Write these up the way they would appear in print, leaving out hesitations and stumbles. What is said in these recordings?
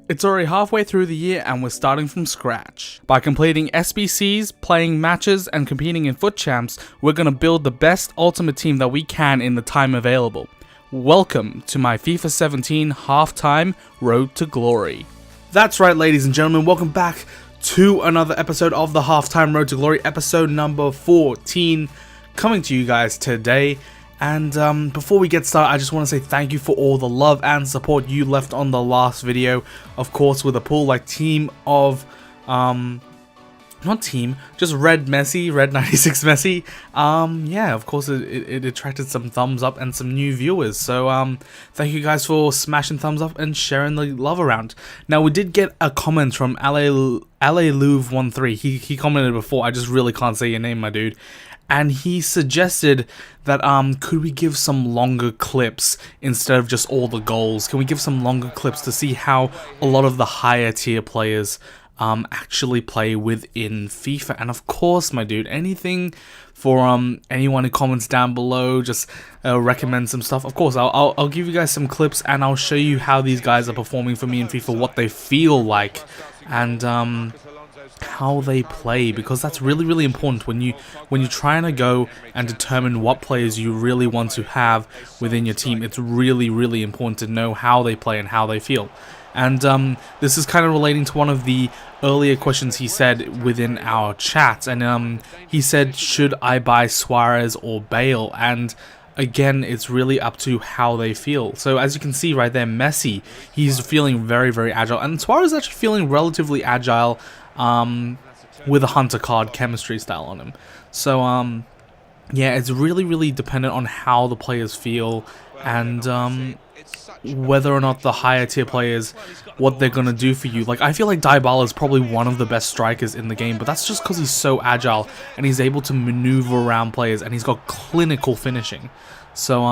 It's already halfway through the year and we're starting from scratch. By completing SBCs, playing matches, and competing in FUT Champs, we're going to build the best ultimate team that we can in the time available. Welcome to my FIFA 17 halftime Road to Glory. That's right, ladies and gentlemen, welcome back to another episode of the halftime Road to Glory, episode number 14, coming to you guys today. And before we get started, I just want to say thank you for all the love and support you left on the last video. Of course, with a pool like team of, not team, just Red 96 Messi. Yeah, of course it attracted some thumbs up and some new viewers. So thank you guys for smashing thumbs up and sharing the love around. Now, we did get a comment from Louv13. He commented before. I just really can't say your name, my dude. And he suggested that could we give some longer clips instead of just all the goals? Can we give some longer clips to see how a lot of the higher tier players actually play within FIFA? And of course, my dude, anything for anyone who comments down below, just recommend some stuff. Of course, I'll give you guys some clips and I'll show you how these guys are performing for me in FIFA, what they feel like, and how they play, because that's really important when you're trying to go and determine what players you really want to have within your team. It's really important to know how they play and how they feel. And this is kind of relating to one of the earlier questions he said within our chat, and he said, should I buy Suarez or Bale? And again, it's really up to how they feel. So as you can see right there, Messi, he's feeling very agile, and Suarez is actually feeling relatively agile, with a hunter card chemistry style on him. So yeah, it's really dependent on how the players feel, and whether or not the higher tier players, what they're gonna do for you. Like, I feel like Dybala is probably one of the best strikers in the game, but that's just because he's so agile and he's able to maneuver around players, and he's got clinical finishing. So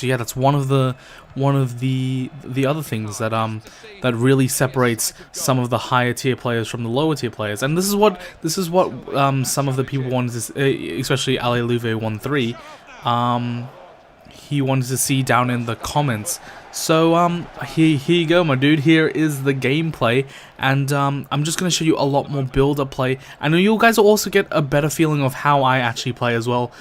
yeah, that's one of the other things that that really separates some of the higher tier players from the lower tier players. And this is what some of the people wanted to, especially Louv13, he wanted to see down in the comments. So here you go, my dude. Here is the gameplay, and I'm just gonna show you a lot more build-up play. I know you guys will also get a better feeling of how I actually play as well.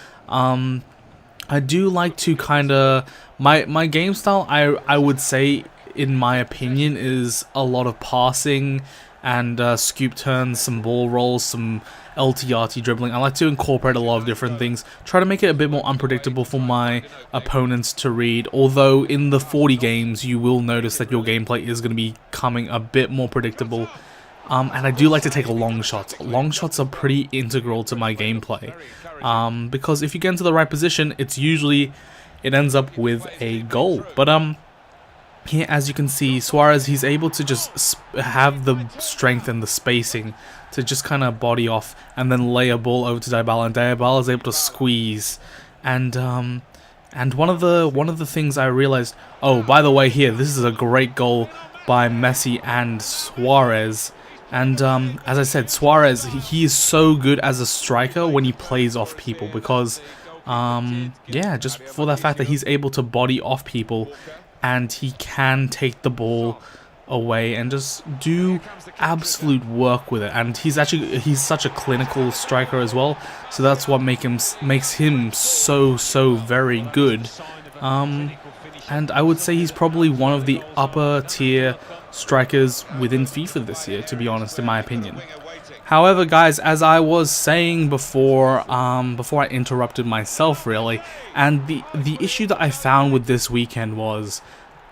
I do like to kind of, my game style, I would say, in my opinion, is a lot of passing and scoop turns, some ball rolls, some LTRT dribbling. I like to incorporate a lot of different things, try to make it a bit more unpredictable for my opponents to read. Although in the 40 games, you will notice that your gameplay is going to be becoming a bit more predictable. And I do like to take long shots. Long shots are pretty integral to my gameplay, because if you get into the right position, it ends up with a goal. But here, as you can see, Suarez, he's able to just have the strength and the spacing to just kind of body off and then lay a ball over to Dybala, and Dybala is able to squeeze. And one of the things I realized, oh, by the way, here, this is a great goal by Messi and Suarez. And as I said, Suarez, he is so good as a striker when he plays off people, because yeah, just for the fact that he's able to body off people and he can take the ball away and just do absolute work with it. And he's such a clinical striker as well, so that's what makes him so very good. And I would say he's probably one of the upper tier strikers within FIFA this year, to be honest, in my opinion. However, guys, as I was saying before, before I interrupted myself, really, and the issue that I found with this weekend was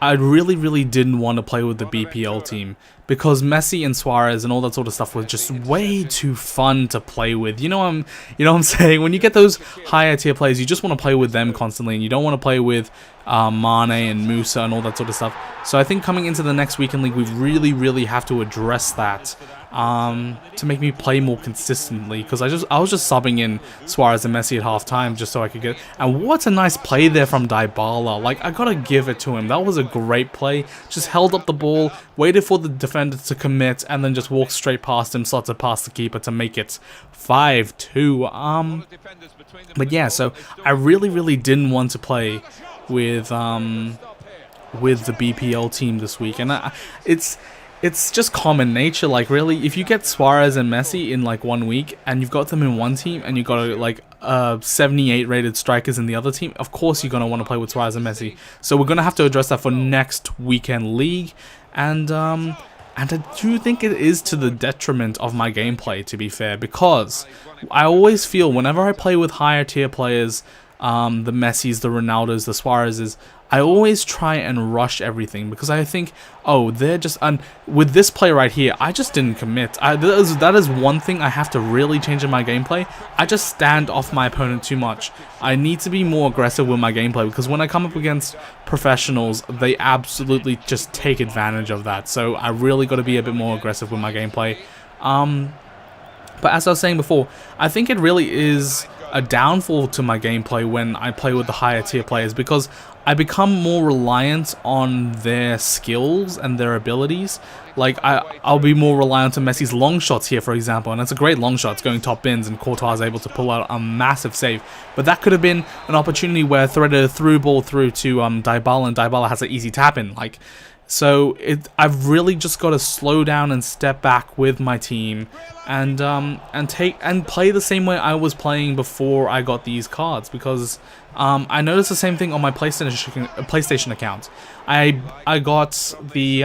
I really didn't want to play with the BPL team, because Messi and Suarez and all that sort of stuff was just way too fun to play with. You know what I'm saying? When you get those higher tier players, you just want to play with them constantly, and you don't want to play with Mane and Musa and all that sort of stuff. So I think coming into the next weekend league, we really have to address that, to make me play more consistently, because I was just subbing in Suarez and Messi at halftime just so I could get. And what a nice play there from Dybala! Like, I gotta give it to him. That was a great play. Just held up the ball, waited for the defender to commit, and then just walked straight past him, slotted past the keeper to make it 5-2. But yeah, so I really didn't want to play with with the BPL team this week, and it's just common nature. Like, really, if you get Suarez and Messi in like 1 week, and you've got them in one team, and you've got like 78 rated strikers in the other team, of course you're gonna want to play with Suarez and Messi. So we're gonna have to address that for next weekend league, and I do think it is to the detriment of my gameplay, to be fair, because I always feel whenever I play with higher tier players, the Messis, the Ronaldos, the Suarezes, I always try and rush everything because I think, oh, they're just... And with this play right here, I just didn't commit. That is one thing I have to really change in my gameplay. I just stand off my opponent too much. I need to be more aggressive with my gameplay because when I come up against professionals, they absolutely just take advantage of that. So I really got to be a bit more aggressive with my gameplay. But as I was saying before, I think it really is a downfall to my gameplay when I play with the higher tier players because I become more reliant on their skills and their abilities. Like, I'll be more reliant on Messi's long shots here, for example, and it's a great long shot. It's going top bins, and Courtois is able to pull out a massive save. But that could have been an opportunity where I threaded a through ball through to Dybala, and Dybala has an easy tap in. Like, so I've really just got to slow down and step back with my team, and play the same way I was playing before I got these cards, because I noticed the same thing on my PlayStation account. I got the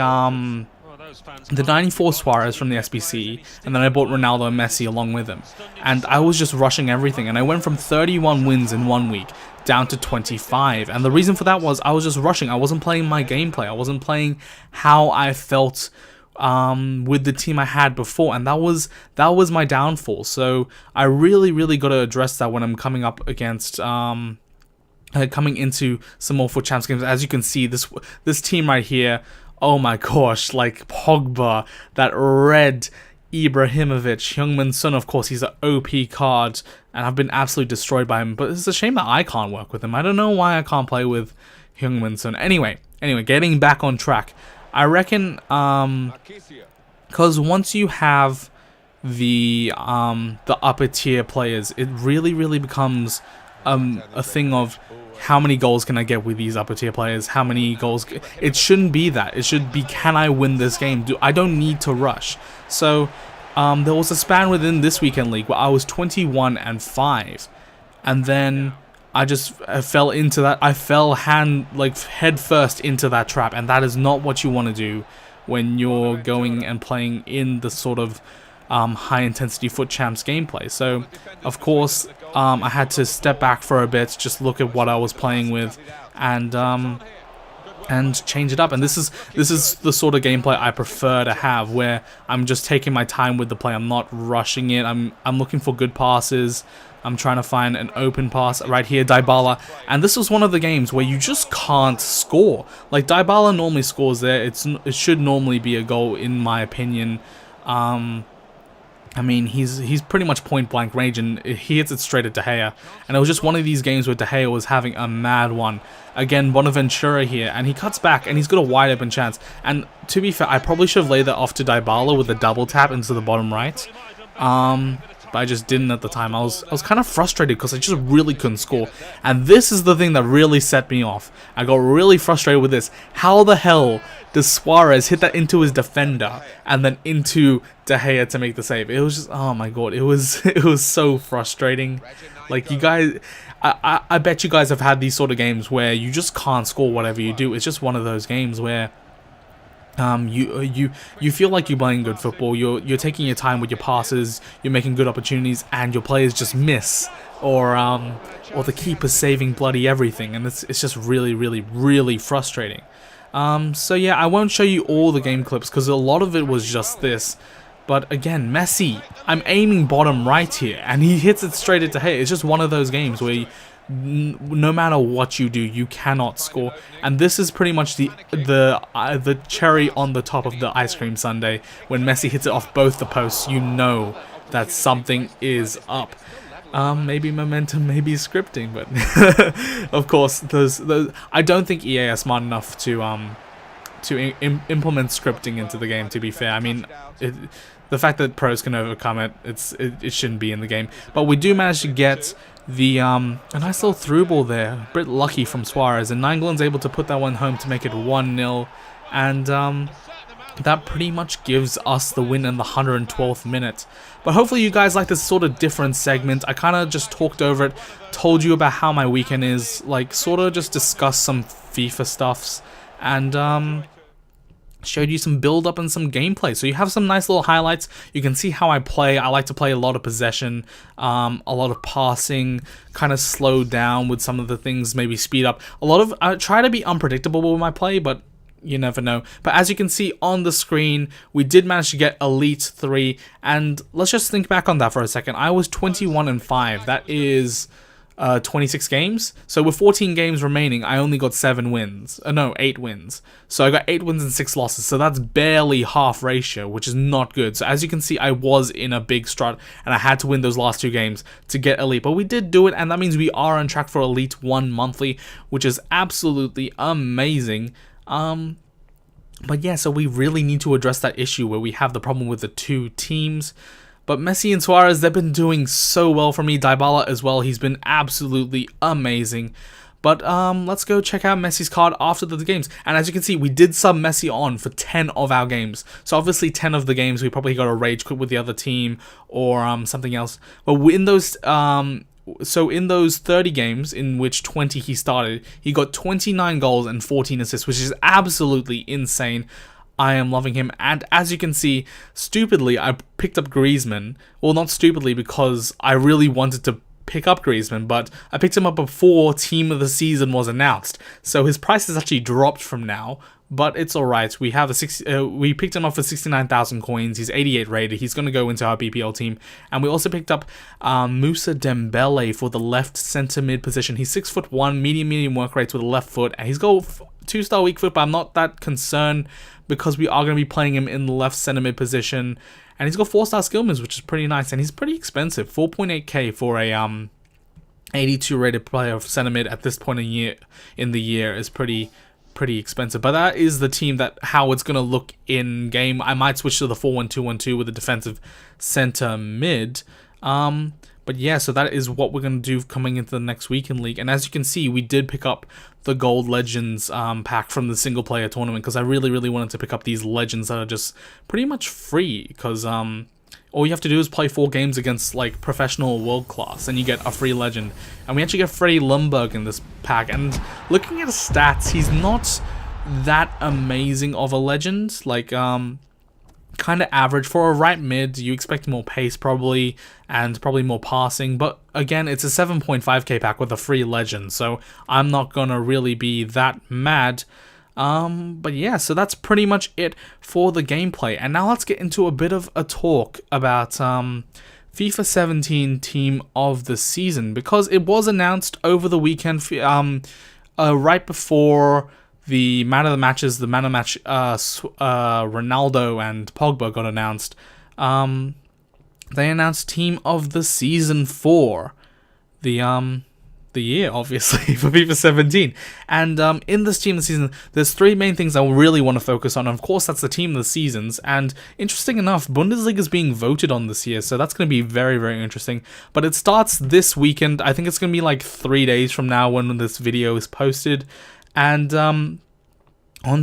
94 Suarez from the SBC, and then I bought Ronaldo and Messi along with him, and I was just rushing everything, and I went from 31 wins in 1 week down to 25, and the reason for that was I was just rushing. I wasn't playing my gameplay. I wasn't playing how I felt with the team I had before, and that was my downfall. So I really got to address that when I'm coming up against coming into some more FUT Champs games. As you can see, this team right here, oh my gosh, like Pogba, that red Ibrahimovic, Heung-min Son, of course, he's an OP card, and I've been absolutely destroyed by him, but it's a shame that I can't work with him. I don't know why I can't play with Heung-min Son. Anyway, getting back on track, I reckon, because once you have the upper tier players, it really becomes a thing of how many goals can I get with these upper tier players? How many goals? It shouldn't be that. It should be, can I win this game? I don't need to rush. So there was a span within this weekend league where I was 21-5, and then I fell into that. I fell head first into that trap, and that is not what you want to do when you're going and playing in the sort of high intensity FUT Champs gameplay. So of course I had to step back for a bit, just look at what I was playing with, and change it up. And this is the sort of gameplay I prefer to have, where I'm just taking my time with the play. I'm not rushing it. I'm looking for good passes. I'm trying to find an open pass right here, Dybala. And this was one of the games where you just can't score. Like, Dybala normally scores there. It should normally be a goal, in my opinion. I mean, he's pretty much point blank range, and he hits it straight at De Gea. And it was just one of these games where De Gea was having a mad one. Again, Bonaventura here, and he cuts back, and he's got a wide open chance. And to be fair, I probably should have laid that off to Dybala with a double tap into the bottom right. But I just didn't at the time. I was kind of frustrated because I just really couldn't score. And this is the thing that really set me off. I got really frustrated with this. How the hell does Suarez hit that into his defender and then into De Gea to make the save? It was just, oh my god, it was so frustrating. Like, you guys, I bet you guys have had these sort of games where you just can't score whatever you do. It's just one of those games where you feel like you're playing good football. You're taking your time with your passes. You're making good opportunities, and your players just miss, or the keeper's saving bloody everything, and it's just really frustrating. So yeah, I won't show you all the game clips because a lot of it was just this. But again, Messi, I'm aiming bottom right here, and he hits it straight at De Gea. It's just one of those games where no matter what you do, you cannot score. And this is pretty much the cherry on the top of the ice cream sundae. When Messi hits it off both the posts, you know that something is up. Maybe momentum, maybe scripting, but of course, I don't think EA are smart enough to implement scripting into the game. To be fair, I mean, the fact that pros can overcome it, it shouldn't be in the game. But we do manage to get the a nice little through ball there, a bit lucky from Suarez, and Nainggolan's able to put that one home to make it 1-0, and that pretty much gives us the win in the 112th minute. But hopefully you guys like this sort of different segment. I kind of just talked over it, told you about how my weekend is, like sort of just discussed some FIFA stuffs, and showed you some build up and some gameplay. So you have some nice little highlights. You can see how I play. I like to play a lot of possession, a lot of passing, kind of slow down with some of the things, maybe speed up. I try to be unpredictable with my play, but you never know. But as you can see on the screen, we did manage to get Elite 3, and let's just think back on that for a second. I was 21-5. That is 26 games. So with 14 games remaining, I only got 7 wins. No, 8 wins. So I got 8 wins and 6 losses. So that's barely half ratio, which is not good. So as you can see, I was in a big strut, and I had to win those last 2 games to get Elite. But we did do it, and that means we are on track for Elite 1 monthly, which is absolutely amazing. But yeah, so we really need to address that issue where we have the problem with the 2 teams. But Messi and Suarez, they've been doing so well for me. Dybala as well, he's been absolutely amazing. But let's go check out Messi's card after the games. And as you can see, we did sub Messi on for 10 of our games. So obviously 10 of the games, we probably got a rage quit with the other team or something else. But in those... So in those 30 games, in which 20 he started, he got 29 goals and 14 assists, which is absolutely insane. I am loving him, and as you can see, stupidly, I picked up Griezmann. Well, not stupidly, because I really wanted to pick up Griezmann, but I picked him up before Team of the Season was announced, so his price has actually dropped from now. But it's alright. We have we picked him up for 69,000 coins. He's 88 rated. He's going to go into our BPL team. And we also picked up Moussa Dembele for the left centre mid position. He's 6'1", medium work rates with a left foot. And he's got 2-star weak foot, but I'm not that concerned because we are going to be playing him in the left centre mid position. And he's got 4-star skill moves, which is pretty nice. And he's pretty expensive. 4.8k for a 82 rated player of centre mid at this point in the year is pretty expensive. But that is the team that how it's going to look in game. I might switch to the 4-1-2-1-2 with a defensive center mid. But yeah, so that is what we're going to do coming into the next weekend league. And as you can see, we did pick up the Gold Legends pack from the single player tournament because I really wanted to pick up these legends that are just pretty much free because all you have to do is play 4 games against like professional world class and you get a free legend. And we actually get Freddie Ljungberg in this pack, and looking at his stats, he's not that amazing of a legend. Like kind of average for a right mid. You expect more pace probably, and probably more passing, but again, it's a 7.5k pack with a free legend, so I'm not gonna really be that mad. But yeah, so that's pretty much it for the gameplay. And now let's get into a bit of a talk about FIFA 17 Team of the Season, because it was announced over the weekend, right before the man of the matches, the man of the match, Ronaldo and Pogba got announced. They announced Team of the Season for the year, obviously, for FIFA 17. And in this Team of the Season, there's 3 main things I really want to focus on. Of course, that's the Team of the Seasons. And interesting enough, Bundesliga is being voted on this year, so that's going to be very interesting. But it starts this weekend. I think it's going to be like 3 days from now when this video is posted. And on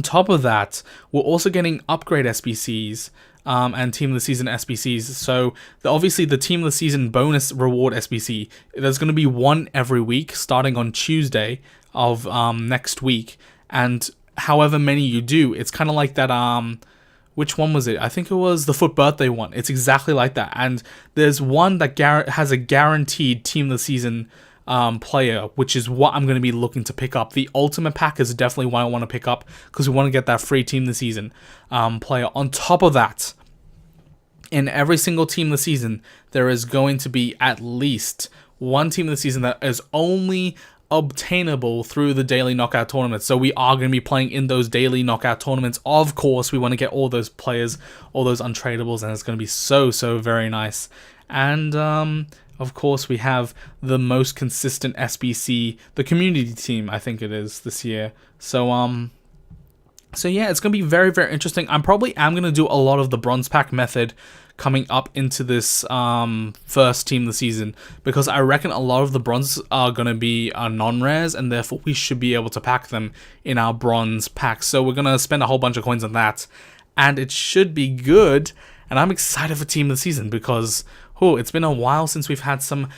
top of that, we're also getting upgrade SBCs. And Team of the Season SBCs. So obviously the Team of the Season bonus reward SBC, there's going to be 1 every week starting on Tuesday of next week. And however many you do, it's kind of like that, which one was it? I think it was the Foot Birthday one. It's exactly like that. And there's one that has a guaranteed Team of the Season player, which is what I'm going to be looking to pick up. The Ultimate Pack is definitely what I want to pick up because we want to get that free Team of the Season player. On top of that, in every single Team of the Season, there is going to be at least 1 Team of the Season that is only obtainable through the daily knockout tournaments. So we are going to be playing in those daily knockout tournaments. Of course, we want to get all those players, all those untradables, and it's going to be so very nice. And of course, we have the most consistent SBC, the community team, I think it is, this year. So So yeah, it's going to be very, very interesting. I'm probably going to do a lot of the bronze pack method coming up into this first team of the season, because I reckon a lot of the bronze are going to be non-rares, and therefore we should be able to pack them in our bronze packs. So we're going to spend a whole bunch of coins on that, and it should be good. And I'm excited for team of the season because it's been a while since we've had some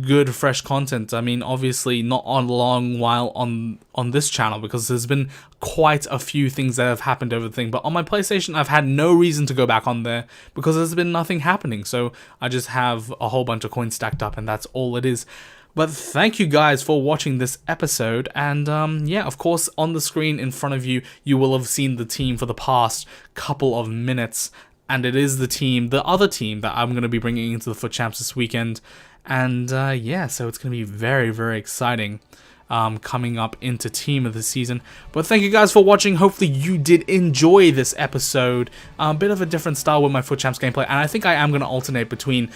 good fresh content. I mean, obviously not a long while on this channel, because there's been quite a few things that have happened over the thing, but on my PlayStation I've had no reason to go back on there because there's been nothing happening, so I just have a whole bunch of coins stacked up and that's all it is. But thank you guys for watching this episode, and yeah, of course on the screen in front of you, you will have seen the team for the past couple of minutes, and it is the other team that I'm going to be bringing into the FUT Champs this weekend. And yeah, so it's going to be very, very exciting coming up into team of the season. But thank you guys for watching. Hopefully you did enjoy this episode. A bit of a different style with my FUT Champs gameplay, and I think I am going to alternate between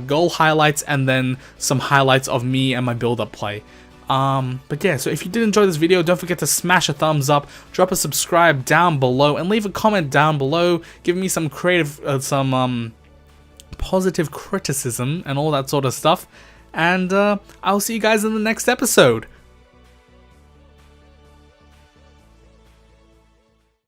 goal highlights and then some highlights of me and my build-up play. But yeah, so if you did enjoy this video, don't forget to smash a thumbs up, drop a subscribe down below, and leave a comment down below, giving me some creative, positive criticism and all that sort of stuff. And I'll see you guys in the next episode.